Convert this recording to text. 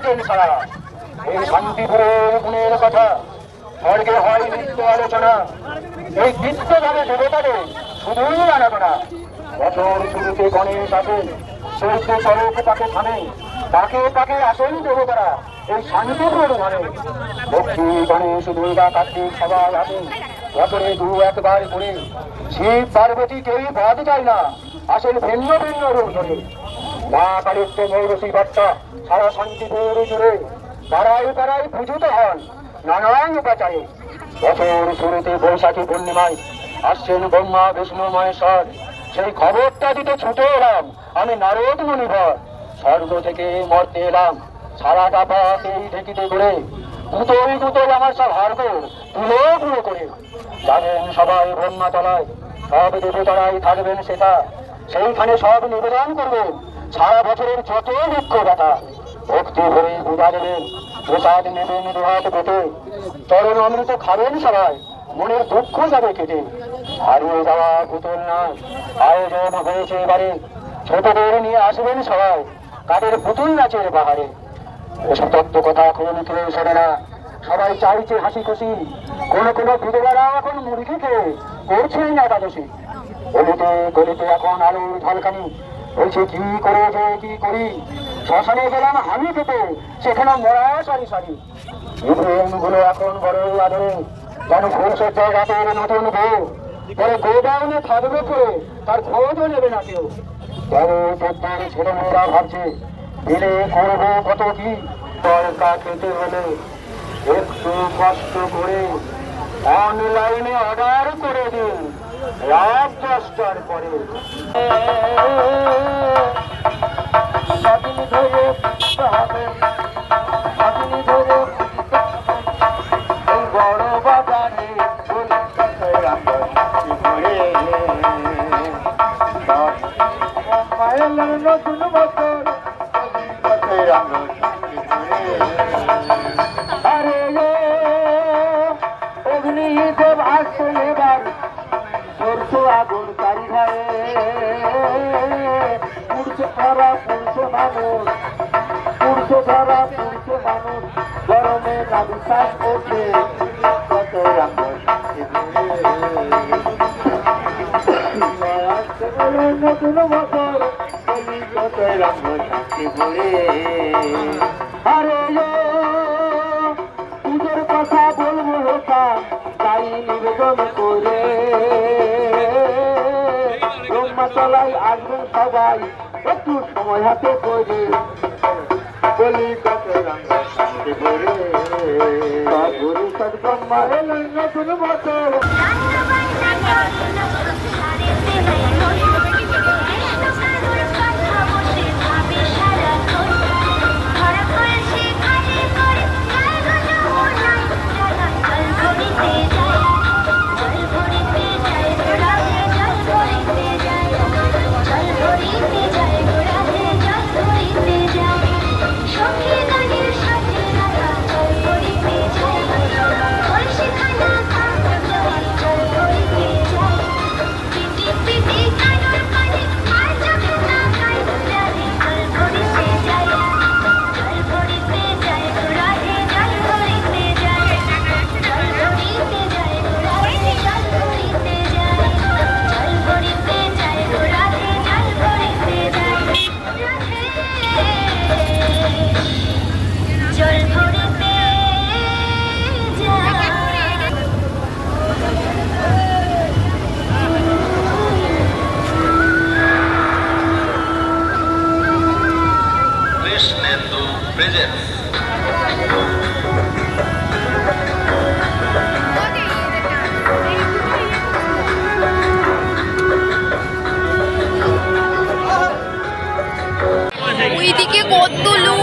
রাখেন সারা। এই শান্তিপুরের গুণের কথা স্বর্গে হয় নিত্য আলোচনা। এই নিত্যভাবে দেবতাদের শুধুই আরাধনা। বছর শুরুতে গণেশ আসেন, চলতে চলক তাকে থামে, তাকে তাকে আসেন দেবতারা এই শান্তিপুর ঘরে। লক্ষ্মী গণেশ দুর্গা কার্তিক সবাই আসেন বছরে দু একবার করে। শিব পার্বতী কেউই বাদ যায় না, আসেন ভিন্ন ভিন্ন রূপ ধরে। মা কালিত্য মৌরসী বার্তা সারা শান্তিপুর জুড়ে পাড়ায় পাড়ায় পূজিত হন নানান উপাচারে। বছর শুরুতে বৈশাখী পূর্ণিমায় আসছেন ব্রহ্মা বিষ্ণু মহেশ্বর। সেই খবরটা দিতে ছুটে এলাম আমি নারদ মুনিভর। স্বর্গ থেকে মর্তে এলাম সারাটা পথ এই ঢেকিতে ঘুরে। দুটোই দুটোই আমার সব হার্গ তুলো তুলো করে। যাবেন সবাই ব্রহ্মা তলায়, সব দেবতারাই থাকবেন সেটা। সেইখানে সব নিবেদন করবেন সারা বছরের যত দুঃখ ব্যথা। ভক্তি ভরে পূজা দেবেন, প্রসাদ নেবেন দুহাত পেটে। চরণ অমৃত খাবেন সবাই, মনের দুঃখ যাবে কেটে। হারিয়ে যাওয়া পুতুল নাচ আয়োজন হয়েছে এবারে। ছোটদের নিয়ে আসবেন সবাই কাদের পুতুল নাচের বাহারে। এসব তত্ত্ব কথা কোনো কেউ শোনে না, সবাই চাইছে হাসি খুশি। কোনো কোনো বিধবারা এখন মুরগি খেয়ে করছেন একাদশী। গলিতে গলিতে এখন আলোর ঝলকানি, বলছে কি করে যে কি করি। শ্মশানে গেলাম হামি খেতে, সেখানে মরা সারি সারি। গুলো এখন বড়ই আদরে, যেন ফুলসজ্জায় রাতের নতুন বউ। পরে গোডাউনে থাকবে করে তার খোঁজও নেবে না কেউ। তেরো চোদ্দের ছেলেমেয়েরা ভাবছে দিলে করবো কত কি। তরকা খেতে হলে একটু কষ্ট করে অনলাইনে অর্ডার করে দিন রাত 10টার পরে। স্বাধীন ধরে হবে, স্বাধীন ধরে এই বড় বাজারে নতুন বছর। আরে অগ্নিদেব আসছেন এবার, চলছে আগুন তারি ঘরে। পুরুষ ধরা পুরুষ মানুষ, পুরুষ ধরা পুরুষ মানুষ, গরমে না বিশ্বাস করছে কত নতুন বছর কত রঙ শান্তি ভরে। আরে পুজোর কথা বলবো হোকা তাই নিবেদন করে। ব্রহ্মাতলায় আসবেন সবাই একটু সময় হাতে করে। বলি কত রঙ শান্তি ভরে। ব্রহ্মা এলেন নতুন বছর। ওইদিকে কত লোক।